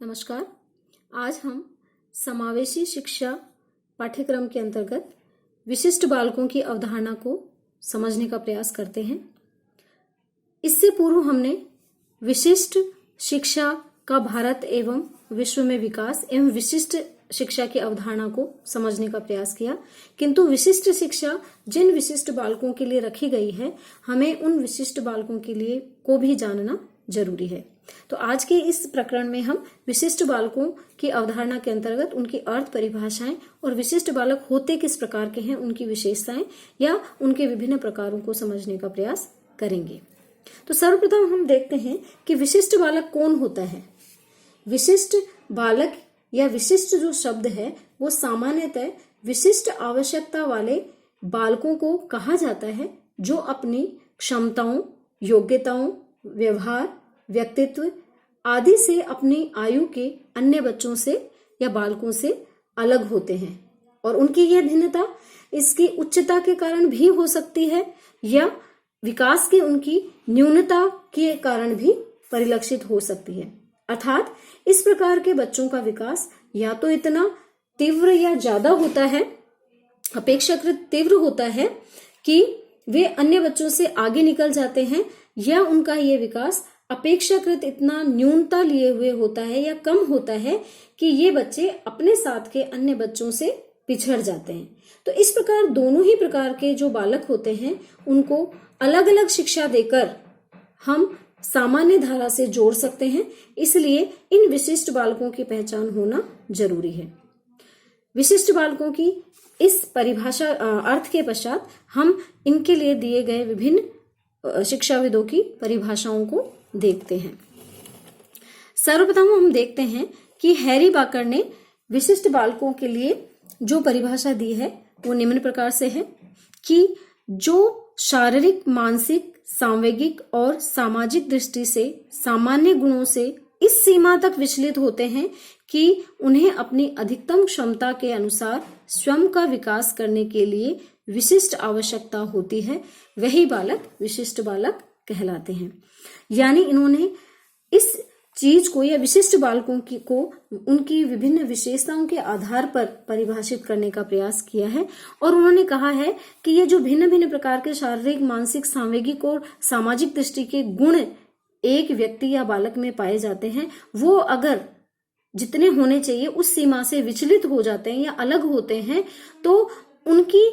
नमस्कार। आज हम समावेशी शिक्षा पाठ्यक्रम के अंतर्गत विशिष्ट बालकों की अवधारणा को समझने का प्रयास करते हैं। इससे पूर्व हमने विशिष्ट शिक्षा का भारत एवं विश्व में विकास एवं विशिष्ट शिक्षा की अवधारणा को समझने का प्रयास किया, किंतु विशिष्ट शिक्षा जिन विशिष्ट बालकों के लिए रखी गई है, हमें उन विशिष्ट बालकों के लिए को भी जानना जरूरी है। तो आज के इस प्रकरण में हम विशिष्ट बालकों की अवधारणा के अंतर्गत उनकी अर्थ परिभाषाएं और विशिष्ट बालक होते किस प्रकार के हैं, उनकी विशेषताएं या उनके विभिन्न प्रकारों को समझने का प्रयास करेंगे। तो सर्वप्रथम हम देखते हैं कि विशिष्ट बालक कौन होता है। विशिष्ट बालक या विशिष्ट जो शब्द है वो सामान्यतः विशिष्ट आवश्यकता वाले बालकों को कहा जाता है, जो अपनी क्षमताओं, योग्यताओं, व्यवहार, व्यक्तित्व आदि से अपनी आयु के अन्य बच्चों से या बालकों से अलग होते हैं, और उनकी यह भिन्नता इसकी उच्चता के कारण भी हो सकती है या विकास के उनकी न्यूनता के कारण भी परिलक्षित हो सकती है। अर्थात इस प्रकार के बच्चों का विकास या तो इतना तीव्र या ज्यादा होता है, अपेक्षाकृत तीव्र होता है कि वे अन्य बच्चों से आगे निकल जाते हैं, या उनका यह विकास अपेक्षाकृत इतना न्यूनता लिए हुए होता है या कम होता है कि ये बच्चे अपने साथ के अन्य बच्चों से पिछड़ जाते हैं। तो इस प्रकार दोनों ही प्रकार के जो बालक होते हैं उनको अलग अलग शिक्षा देकर हम सामान्य धारा से जोड़ सकते हैं, इसलिए इन विशिष्ट बालकों की पहचान होना जरूरी है। विशिष्ट बालकों की इस परिभाषा अर्थ के पश्चात हम इनके लिए दिए गए विभिन्न शिक्षाविदों की परिभाषाओं को देखते हैं। सर्वप्रथम हम देखते हैं कि हैरी बाकर ने विशिष्ट बालकों के लिए जो परिभाषा दी है वो निम्न प्रकार से है कि जो शारीरिक, मानसिक, सांवेगिक और सामाजिक दृष्टि से सामान्य गुणों से इस सीमा तक विचलित होते हैं कि उन्हें अपनी अधिकतम क्षमता के अनुसार स्वयं का विकास करने के लिए विशिष्ट आवश्यकता होती है, वही बालक विशिष्ट बालक कहलाते हैं। यानी इन्होंने इस चीज को या विशिष्ट बालकों को उनकी विभिन्न विशेषताओं के आधार पर परिभाषित करने का प्रयास किया है, और उन्होंने कहा है कि ये जो भिन्न भिन्न प्रकार के शारीरिक, मानसिक, सांवेगिक और सामाजिक दृष्टि के गुण एक व्यक्ति या बालक में पाए जाते हैं, वो अगर जितने होने चाहिए उस सीमा से विचलित हो जाते हैं या अलग होते हैं, तो उनकी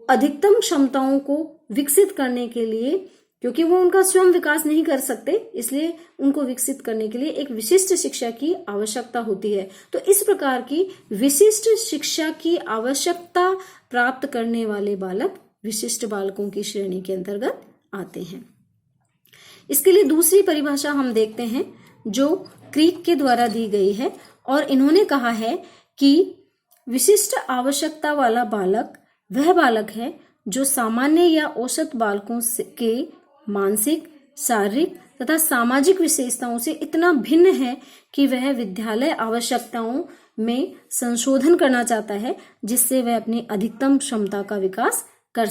अधिकतम क्षमताओं को विकसित करने के लिए, क्योंकि वो उनका स्वयं विकास नहीं कर सकते, इसलिए उनको विकसित करने के लिए एक विशिष्ट शिक्षा की आवश्यकता होती है। तो इस प्रकार की विशिष्ट शिक्षा की आवश्यकता प्राप्त करने वाले बालक विशिष्ट बालकों की श्रेणी के अंतर्गत आते हैं। इसके लिए दूसरी परिभाषा हम देखते हैं जो क्रीक के द्वारा दी गई है, और इन्होंने कहा है कि विशिष्ट आवश्यकता वाला बालक वह बालक है जो सामान्य या औसत बालकों के मानसिक, शारीरिक तथा सामाजिक विशेषताओं से इतना भिन्न है कि वह विद्यालय आवश्यकताओं में संशोधन करना चाहता है, जिससे वह अपनी अधिकतम क्षमता का विकास कर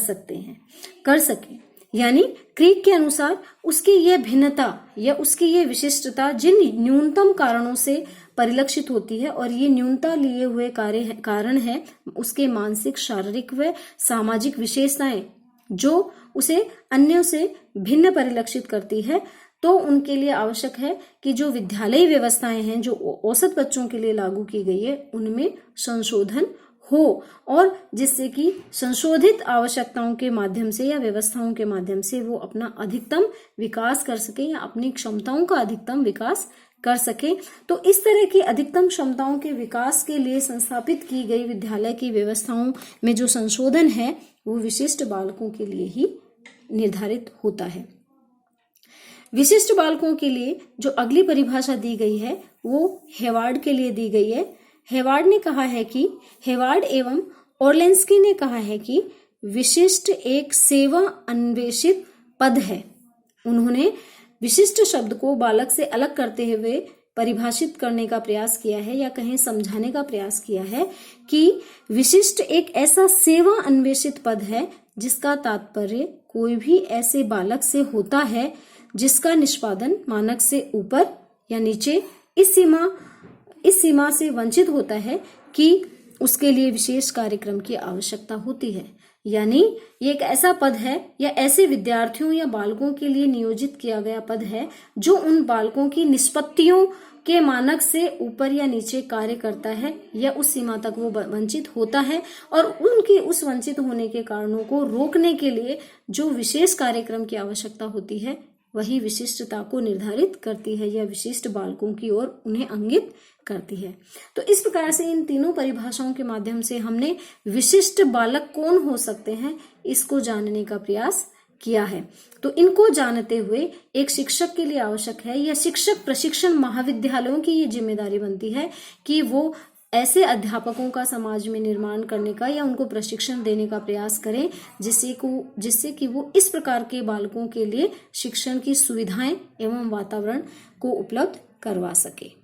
सके। यानी क्रीक के अनुसार उसकी यह भिन्नता या उसकी यह विशिष्टता जिन न्यूनतम कारणों से परिलक्षित होती है, और ये न्यूनता लिए हुए कारण है उसके मानसिक, शारीरिक व सामाजिक विशेषताएं जो उसे अन्यों से भिन्न परिलक्षित करती है, तो उनके लिए आवश्यक है कि जो विद्यालयी व्यवस्थाएं हैं जो औसत बच्चों के लिए लागू की गई है उनमें संशोधन हो, और जिससे कि संशोधित आवश्यकताओं के माध्यम से या व्यवस्थाओं के माध्यम से वो अपना अधिकतम विकास कर सके या अपनी क्षमताओं का अधिकतम विकास कर सके। तो इस तरह की अधिकतम क्षमताओं के विकास के लिए संस्थापित की गई विद्यालय की व्यवस्थाओं में जो संशोधन है वो विशिष्ट बालकों के लिए ही निर्धारित होता है। विशिष्ट बालकों के लिए जो अगली परिभाषा दी गई है वो हेवार्ड के लिए दी गई है। हेवार्ड एवं ओरलेंस्की ने कहा है कि विशिष्ट एक सेवा अन्वेषित पद है। उन्होंने विशिष्ट शब्द को बालक से अलग करते हुए परिभाषित करने का प्रयास किया है, या कहें समझाने का प्रयास किया है कि विशिष्ट एक ऐसा सेवा अन्वेषित पद है जिसका तात्पर्य कोई भी ऐसे बालक से होता है जिसका निष्पादन मानक से ऊपर या नीचे इस सीमा इस सीमा से वंचित होता है कि उसके लिए विशेष कार्यक्रम की आवश्यकता होती है। यानी ये एक ऐसा पद है या ऐसे विद्यार्थियों या बालकों के लिए नियोजित किया गया पद है जो उन बालकों की निष्पत्तियों के मानक से ऊपर या नीचे कार्य करता है या उस सीमा तक वो वंचित होता है, और उनके उस वंचित होने के कारणों को रोकने के लिए जो विशेष कार्यक्रम की आवश्यकता होती है वही विशिष्टता को निर्धारित करती है या विशिष्ट बालकों की ओर उन्हें इंगित करती है। तो इस प्रकार से इन तीनों परिभाषाओं के माध्यम से हमने विशिष्ट बालक कौन हो सकते हैं इसको जानने का प्रयास किया है। तो इनको जानते हुए एक शिक्षक के लिए आवश्यक है या शिक्षक प्रशिक्षण महाविद्यालयों की ये जिम्मेदारी बनती है कि वो ऐसे अध्यापकों का समाज में निर्माण करने का या उनको प्रशिक्षण देने का प्रयास करें जिससे कि वो इस प्रकार के बालकों के लिए शिक्षण की सुविधाएं एवं वातावरण को उपलब्ध करवा सके।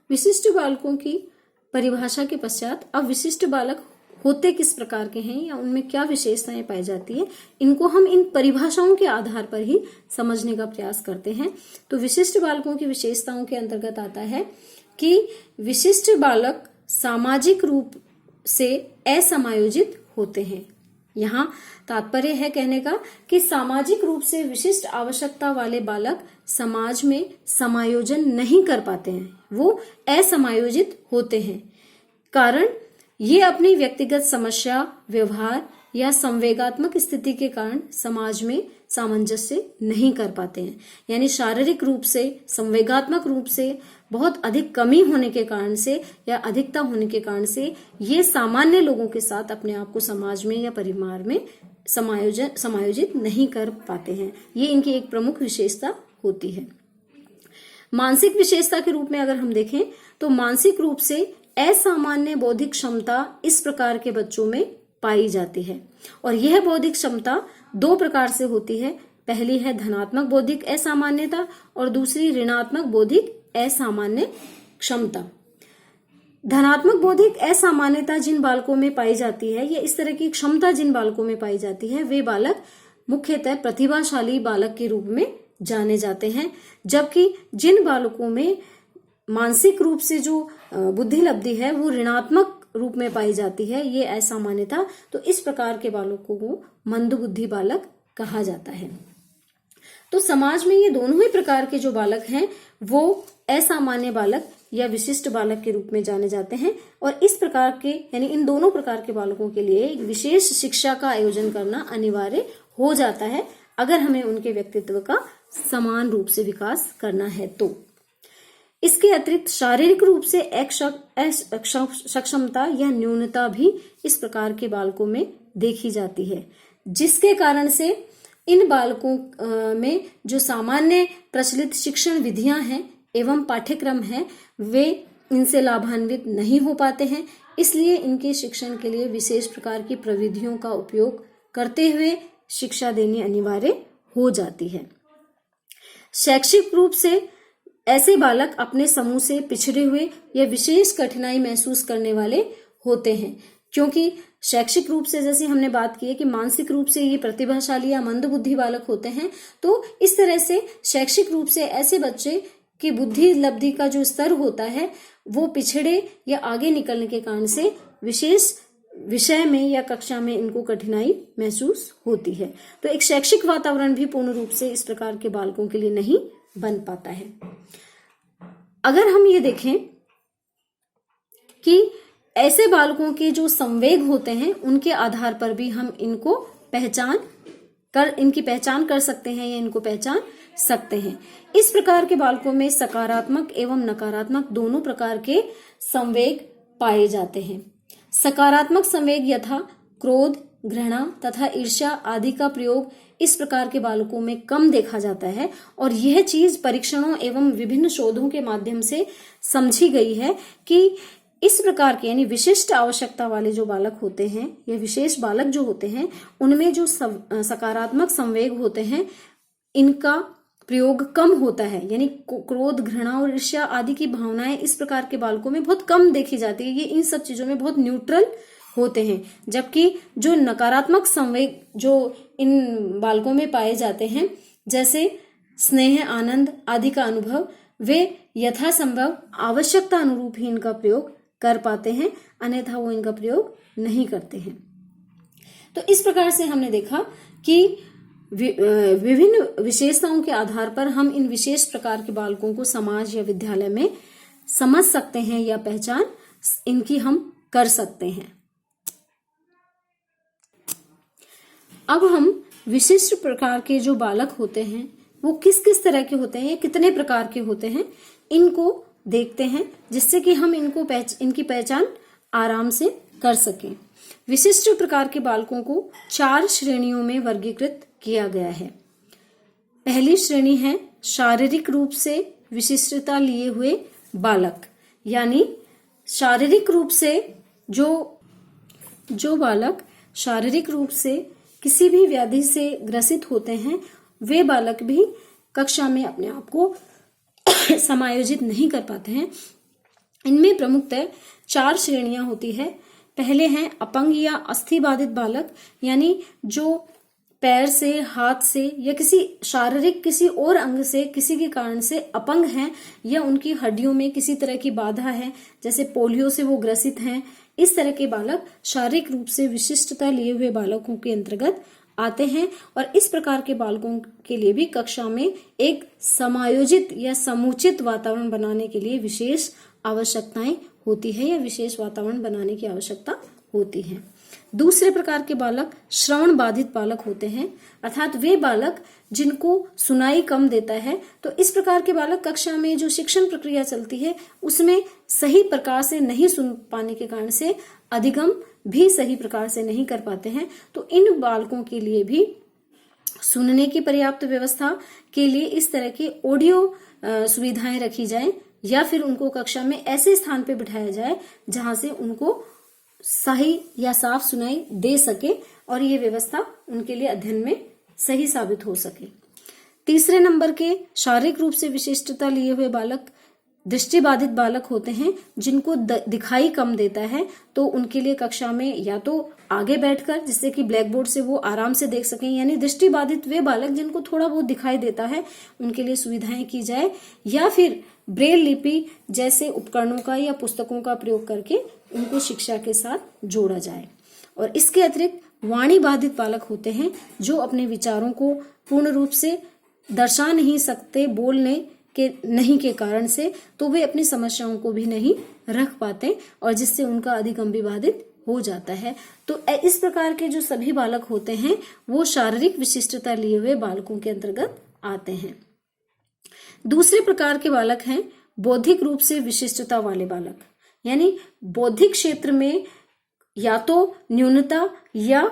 विशिष्ट बालकों की परिभाषा के पश्चात अब विशिष्ट बालक होते किस प्रकार के हैं या उनमें क्या विशेषताएं पाई जाती है, इनको हम इन परिभाषाओं के आधार पर ही समझने का प्रयास करते हैं। तो विशिष्ट बालकों की विशेषताओं के अंतर्गत आता है कि विशिष्ट बालक सामाजिक रूप से असमायोजित होते हैं। यहाँ तात्पर्य है कहने का कि सामाजिक रूप से विशिष्ट आवश्यकता वाले बालक समाज में समायोजन नहीं कर पाते हैं, वो असमायोजित होते हैं। कारण ये अपनी व्यक्तिगत समस्या, व्यवहार या संवेगात्मक स्थिति के कारण समाज में सामंजस्य नहीं कर पाते हैं। यानी शारीरिक रूप से, संवेगात्मक रूप से बहुत अधिक कमी होने के कारण से या अधिकता होने के कारण से ये सामान्य लोगों के साथ अपने आप को समाज में या परिवार में समायोजित नहीं कर पाते हैं। ये इनकी एक प्रमुख विशेषता होती है। मानसिक विशेषता के रूप में अगर हम देखें तो मानसिक रूप से असामान्य बौद्धिक क्षमता इस प्रकार के बच्चों में पाई जाती है, और यह बौद्धिक क्षमता दो प्रकार से होती है। पहली है धनात्मक बौद्धिक असामान्यता और दूसरी ऋणात्मक बौद्धिक असामान्य क्षमता। धनात्मक बौद्धिक असामान्यता जिन बालकों में पाई जाती है या इस तरह की क्षमता जिन बालकों में पाई जाती है वे बालक मुख्यतः प्रतिभाशाली बालक के रूप में जाने जाते हैं, जबकि जिन बालकों में मानसिक रूप से जो बुद्धि लब्धि है वो ऋणात्मक रूप में पाई जाती है, ये असामान्यता, तो इस प्रकार के बालकों को मंदबुद्धि बालक कहा जाता है। तो समाज में ये दोनों ही प्रकार के जो बालक हैं वो असामान्य बालक या विशिष्ट बालक के रूप में जाने जाते हैं, और इस प्रकार के यानी इन दोनों प्रकार के बालकों के लिए एक विशेष शिक्षा का आयोजन करना अनिवार्य हो जाता है अगर हमें उनके व्यक्तित्व का समान रूप से विकास करना है। तो इसके अतिरिक्त शारीरिक रूप से सक्षमता या न्यूनता भी इस प्रकार के बालकों में देखी जाती है, जिसके कारण से इन बालकों में जो सामान्य प्रचलित शिक्षण विधियां हैं एवं पाठ्यक्रम हैं वे इनसे लाभान्वित नहीं हो पाते हैं। इसलिए इनके शिक्षण के लिए विशेष प्रकार की प्रविधियों का उपयोग करते हुए शिक्षा देनी अनिवार्य हो जाती है। शैक्षिक रूप से ऐसे बालक अपने समूह से पिछड़े हुए या विशेष कठिनाई महसूस करने वाले होते हैं, क्योंकि शैक्षिक रूप से जैसे हमने बात की है कि मानसिक रूप से ये प्रतिभाशाली या मंदबुद्धि बालक होते हैं, तो इस तरह से शैक्षिक रूप से ऐसे बच्चे की बुद्धि लब्धि का जो स्तर होता है वो पिछड़े या आगे निकलने के कारण से विशेष विषय में या कक्षा में इनको कठिनाई महसूस होती है। तो एक शैक्षिक वातावरण भी पूर्ण रूप से इस प्रकार के बालकों के लिए नहीं बन पाता है। अगर हम ये देखें कि ऐसे बालकों के जो संवेग होते हैं उनके आधार पर भी हम इनकी पहचान कर सकते हैं या इनको पहचान सकते हैं। इस प्रकार के बालकों में सकारात्मक एवं नकारात्मक दोनों प्रकार के संवेग पाए जाते हैं। सकारात्मक संवेग यथा क्रोध, घृणा तथा ईर्ष्या आदि का प्रयोग इस प्रकार के बालकों में कम देखा जाता है, और यह चीज परीक्षणों एवं विभिन्न शोधों के माध्यम से समझी गई है कि इस प्रकार के यानी विशिष्ट आवश्यकता वाले जो बालक होते हैं या विशेष बालक जो होते हैं उनमें जो सकारात्मक संवेग होते हैं इनका प्रयोग कम होता है। यानी क्रोध, घृणा और ईर्ष्या आदि की भावनाएं इस प्रकार के बालकों में बहुत कम देखी जाती है। ये इन सब चीजों में बहुत न्यूट्रल होते हैं, जबकि जो नकारात्मक संवेग जो इन बालकों में पाए जाते हैं जैसे स्नेह, आनंद आदि का अनुभव वे यथासंभव आवश्यकता अनुरूप ही इनका प्रयोग कर पाते हैं, अन्यथा वो इनका प्रयोग नहीं करते हैं। तो इस प्रकार से हमने देखा कि विभिन्न विशेषताओं के आधार पर हम इन विशेष प्रकार के बालकों को समाज या विद्यालय में समझ सकते हैं या पहचान इनकी हम कर सकते हैं। अब हम विशिष्ट प्रकार के जो बालक होते हैं वो किस किस तरह के होते हैं, कितने प्रकार के होते हैं, इनको देखते हैं, जिससे कि हम इनकी पहचान आराम से कर सकें। विशिष्ट प्रकार के बालकों को 4 श्रेणियों में वर्गीकृत किया गया है। पहली श्रेणी है शारीरिक रूप से विशिष्टता लिए हुए बालक, यानी शारीरिक रूप से जो बालक शारीरिक रूप से किसी भी व्याधि से ग्रसित होते हैं, वे बालक भी कक्षा में अपने आप को समायोजित नहीं कर पाते हैं। इनमें प्रमुखतः 4 श्रेणियां होती है। पहले हैं अपंग या अस्थि बाधित बालक, यानी जो पैर से, हाथ से या किसी और अंग से किसी के कारण से अपंग हैं या उनकी हड्डियों में किसी तरह की बाधा है, जैसे पोलियो से वो ग्रसित हैं। इस तरह के बालक शारीरिक रूप से विशिष्टता लिए हुए बालकों के अंतर्गत आते हैं और इस प्रकार के बालकों के लिए भी कक्षा में एक समायोजित या समुचित वातावरण बनाने के लिए विशेष आवश्यकताएं होती है या विशेष वातावरण बनाने की आवश्यकता होती है। दूसरे प्रकार के बालक श्रवण बाधित बालक होते हैं, अर्थात वे बालक जिनको सुनाई कम देता है। तो इस प्रकार के बालक कक्षा में जो शिक्षण प्रक्रिया चलती है उसमें सही प्रकार से नहीं सुन पाने के कारण से अधिगम भी सही प्रकार से नहीं कर पाते हैं। तो इन बालकों के लिए भी सुनने की पर्याप्त व्यवस्था के लिए इस तरह की ऑडियो सुविधाएं रखी जाए या फिर उनको कक्षा में ऐसे स्थान पे बिठाया जाए जहां से उनको सही या साफ सुनाई दे सके और ये व्यवस्था उनके लिए अध्ययन में सही साबित हो सके। तीसरे नंबर के शारीरिक रूप से विशिष्टता लिए हुए बालक दृष्टिबाधित बालक होते हैं, जिनको दिखाई कम देता है। तो उनके लिए कक्षा में या तो आगे बैठकर, जिससे कि ब्लैक बोर्ड से वो आराम से देख सकें, यानी दृष्टिबाधित वे बालक जिनको थोड़ा बहुत दिखाई देता है उनके लिए सुविधाएं की जाए, या फिर ब्रेल लिपि जैसे उपकरणों का या पुस्तकों का प्रयोग करके उनको शिक्षा के साथ जोड़ा जाए। और इसके अतिरिक्त वाणी बाधित बालक होते हैं जो अपने विचारों को पूर्ण रूप से दर्शा नहीं सकते बोलने के कारण से, तो वे अपनी समस्याओं को भी नहीं रख पाते और जिससे उनका अधिगम भी बाधित हो जाता है। तो इस प्रकार के जो सभी बालक होते हैं वो शारीरिक विशिष्टता लिए हुए बालकों के अंतर्गत आते हैं। दूसरे प्रकार के बालक हैं बौद्धिक रूप से विशिष्टता वाले बालक, यानी बौद्धिक क्षेत्र में या तो न्यूनता या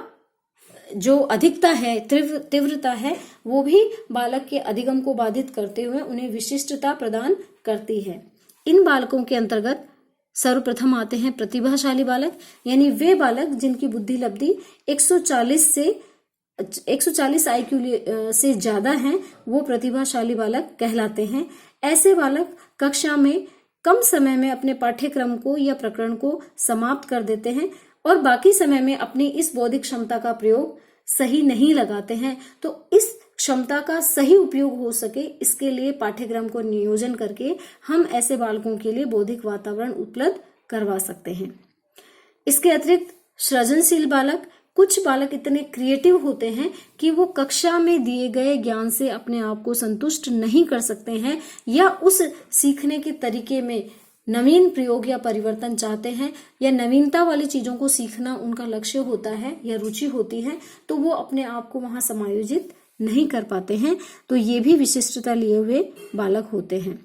जो अधिकता है, तीव्रता है, वो भी बालक के अधिगम को बाधित करते हुए उन्हें विशिष्टता प्रदान करती है। इन बालकों के अंतर्गत सर्वप्रथम आते हैं प्रतिभाशाली बालक, यानी वे बालक जिनकी बुद्धि लब्धि 140 IQ से ज्यादा हैं, वो प्रतिभाशाली बालक कहलाते हैं। ऐसे बालक कक्षा में कम समय में अपने पाठ्यक्रम को या प्रकरण को समाप्त कर देते हैं और बाकी समय में अपनी इस बौद्धिक क्षमता का प्रयोग सही नहीं लगाते हैं। तो इस क्षमता का सही उपयोग हो सके, इसके लिए पाठ्यक्रम को नियोजन करके हम ऐसे बालकों के लिए बौद्धिक वातावरण उपलब्ध करवा सकते हैं। इसके अतिरिक्त सृजनशील बालक, कुछ बालक इतने क्रिएटिव होते हैं कि वो कक्षा में दिए गए ज्ञान से अपने आप को संतुष्ट नहीं कर सकते हैं या उस सीखने के तरीके में नवीन प्रयोग या परिवर्तन चाहते हैं या नवीनता वाली चीजों को सीखना उनका लक्ष्य होता है या रुचि होती है, तो वो अपने आप को वहां समायोजित नहीं कर पाते हैं। तो ये भी विशिष्टता लिए हुए बालक होते हैं।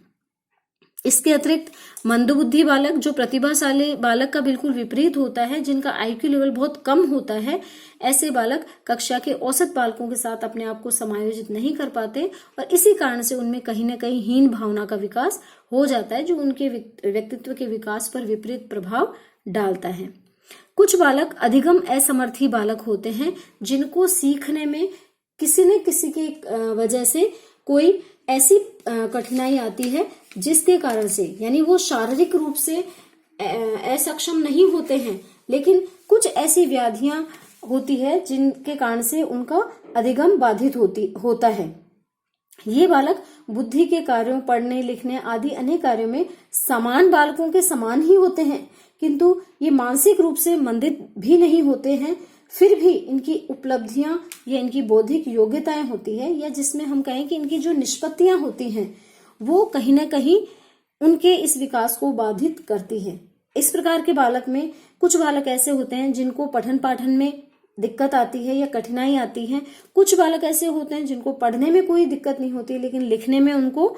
इसके अतिरिक्त मंदबुद्धि बालक, जो प्रतिभाशाली बालक का बिल्कुल विपरीत होता है, जिनका IQ लेवल बहुत कम होता है, ऐसे बालक कक्षा के औसत बालकों के साथ अपने आप को समायोजित नहीं कर पाते और इसी कारण से उनमें कहीं न कहीं हीन भावना का विकास हो जाता है, जो उनके व्यक्तित्व के विकास पर विपरीत प्रभाव डालता है। कुछ बालक अधिगम असमर्थी बालक होते हैं, जिनको सीखने में किसी न किसी की वजह से कोई ऐसी कठिनाई आती है जिसके कारण से, यानी वो शारीरिक रूप से असक्षम नहीं होते हैं, लेकिन कुछ ऐसी व्याधियां होती है जिनके कारण से उनका अधिगम बाधित होता है। ये बालक बुद्धि के कार्यों, पढ़ने लिखने आदि अनेक कार्यों में समान बालकों के समान ही होते हैं, किंतु ये मानसिक रूप से मंदित भी नहीं होते हैं। फिर भी इनकी उपलब्धियां या इनकी बौद्धिक योग्यताएं होती है, या जिसमें हम कहें कि इनकी जो निष्पत्तियां होती हैं वो कहीं ना कहीं उनके इस विकास को बाधित करती है। इस प्रकार के बालक में कुछ बालक ऐसे होते हैं जिनको पठन पाठन में दिक्कत आती है या कठिनाई आती है। कुछ बालक ऐसे होते हैं जिनको पढ़ने में कोई दिक्कत नहीं होती लेकिन लिखने में उनको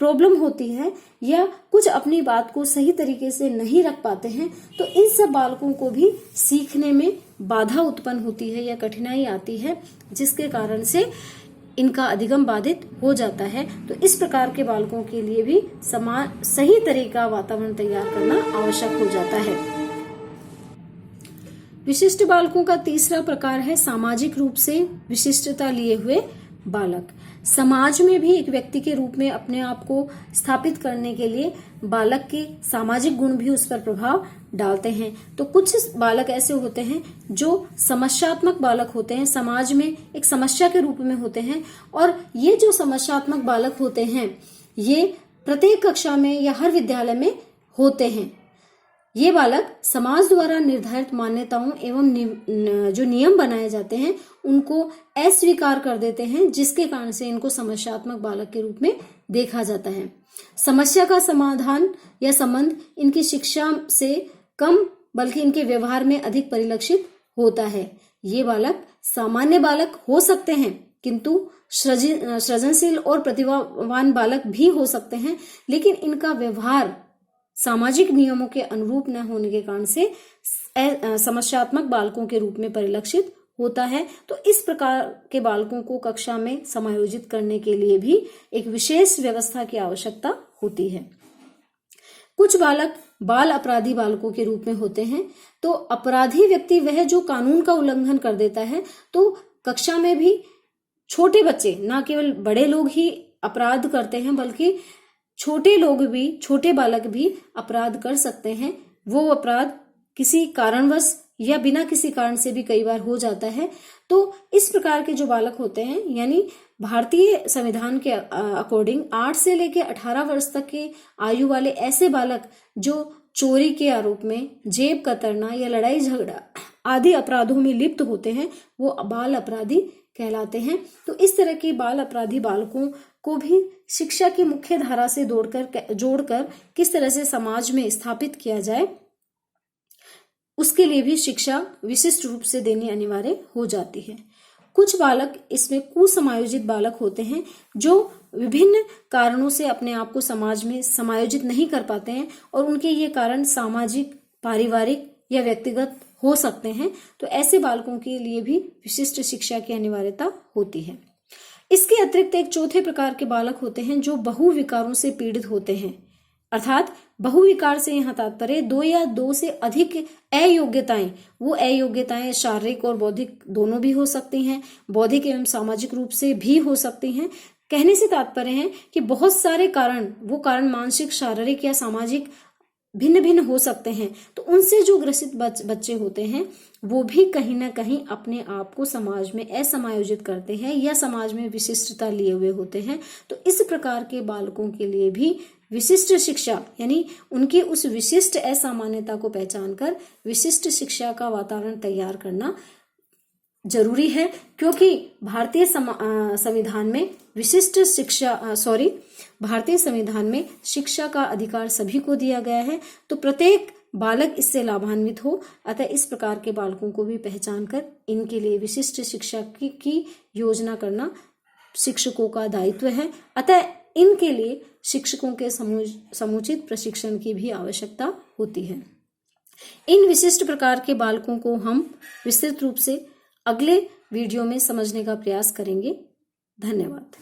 प्रॉब्लम होती है, या कुछ अपनी बात को सही तरीके से नहीं रख पाते हैं। तो इन सब बालकों को भी सीखने में बाधा उत्पन्न होती है या कठिनाई आती है, जिसके कारण से इनका अधिगम बाधित हो जाता है। तो इस प्रकार के बालकों के लिए भी सही तरीका वातावरण तैयार करना आवश्यक हो जाता है। विशिष्ट बालकों का तीसरा प्रकार है सामाजिक रूप से विशिष्टता लिए हुए बालक। समाज में भी एक व्यक्ति के रूप में अपने आप को स्थापित करने के लिए बालक के सामाजिक गुण भी उस पर प्रभाव डालते हैं। तो कुछ बालक ऐसे होते हैं जो समस्यात्मक बालक होते हैं, समाज में एक समस्या के रूप में होते हैं, और ये जो समस्यात्मक बालक होते हैं ये प्रत्येक कक्षा में या हर विद्यालय में होते हैं। ये बालक समाज द्वारा निर्धारित मान्यताओं एवं जो नियम बनाए जाते हैं उनको अस्वीकार कर देते हैं, जिसके कारण से इनको समस्यात्मक बालक के रूप में देखा जाता है। समस्या का समाधान या संबंध इनकी शिक्षा से कम बल्कि इनके व्यवहार में अधिक परिलक्षित होता है। ये बालक सामान्य बालक हो सकते हैं, किंतु सृजनशील और प्रतिभावान बालक भी हो सकते हैं, लेकिन इनका व्यवहार सामाजिक नियमों के अनुरूप न होने के कारण से समस्यात्मक बालकों के रूप में परिलक्षित होता है। तो इस प्रकार के बालकों को कक्षा में समायोजित करने के लिए भी एक विशेष व्यवस्था की आवश्यकता होती है। कुछ बालक बाल अपराधी बालकों के रूप में होते हैं। तो अपराधी व्यक्ति वह जो कानून का उल्लंघन कर देता है। तो कक्षा में भी छोटे बच्चे, ना केवल बड़े लोग ही अपराध करते हैं बल्कि छोटे लोग भी, छोटे बालक भी अपराध कर सकते हैं। वो अपराध किसी कारणवश या बिना किसी कारण से भी कई बार हो जाता है। तो इस प्रकार के जो बालक होते हैं, यानी भारतीय संविधान के अकॉर्डिंग 8 से लेकर 18 वर्ष तक के आयु वाले ऐसे बालक जो चोरी के आरोप में, जेब कतरना या लड़ाई झगड़ा आदि अपराधों में लिप्त होते हैं, वो बाल अपराधी कहलाते हैं। तो इस तरह के बाल अपराधी बालकों को भी शिक्षा की मुख्य धारा से जोड़कर किस तरह से समाज में स्थापित किया जाए, उसके लिए भी शिक्षा विशिष्ट रूप से देनी अनिवार्य हो जाती है। कुछ बालक इसमें कुसमायोजित बालक होते हैं जो विभिन्न कारणों से अपने आप को समाज में समायोजित नहीं कर पाते हैं, और उनके ये कारण सामाजिक, पारिवारिक या व्यक्तिगत हो सकते हैं। तो ऐसे बालकों के लिए भी विशिष्ट शिक्षा की अनिवार्यता होती है। इसके अतिरिक्त एक चौथे प्रकार के बालक होते हैं जो बहुविकारों से पीड़ित होते हैं। अर्थात बहुविकार से यहाँ तात्पर्य 2 या 2 से अधिक अयोग्यताएं, वो अयोग्यताएं शारीरिक और बौद्धिक दोनों भी हो सकती हैं, बौद्धिक एवं सामाजिक रूप से भी हो सकती हैं। कहने से तात्पर्य है कि बहुत सारे कारण, वो कारण मानसिक, शारीरिक या सामाजिक भिन्न भिन्न हो सकते हैं। तो उनसे जो ग्रसित बच्चे होते हैं वो भी कहीं ना कहीं अपने आप को समाज में असमायोजित करते हैं या समाज में विशिष्टता लिए हुए होते हैं। तो इस प्रकार के बालकों के लिए भी विशिष्ट शिक्षा, यानी उनकी उस विशिष्ट असामान्यता को पहचान कर विशिष्ट शिक्षा का वातावरण तैयार करना जरूरी है, क्योंकि भारतीय संविधान में भारतीय संविधान में शिक्षा का अधिकार सभी को दिया गया है। तो प्रत्येक बालक इससे लाभान्वित हो। अतः इस प्रकार के बालकों को भी पहचान कर इनके लिए विशिष्ट शिक्षा की योजना करना शिक्षकों का दायित्व है। अतः इनके लिए शिक्षकों के समुचित प्रशिक्षण की भी आवश्यकता होती है। इन विशिष्ट प्रकार के बालकों को हम विस्तृत रूप से अगले वीडियो में समझने का प्रयास करेंगे। धन्यवाद।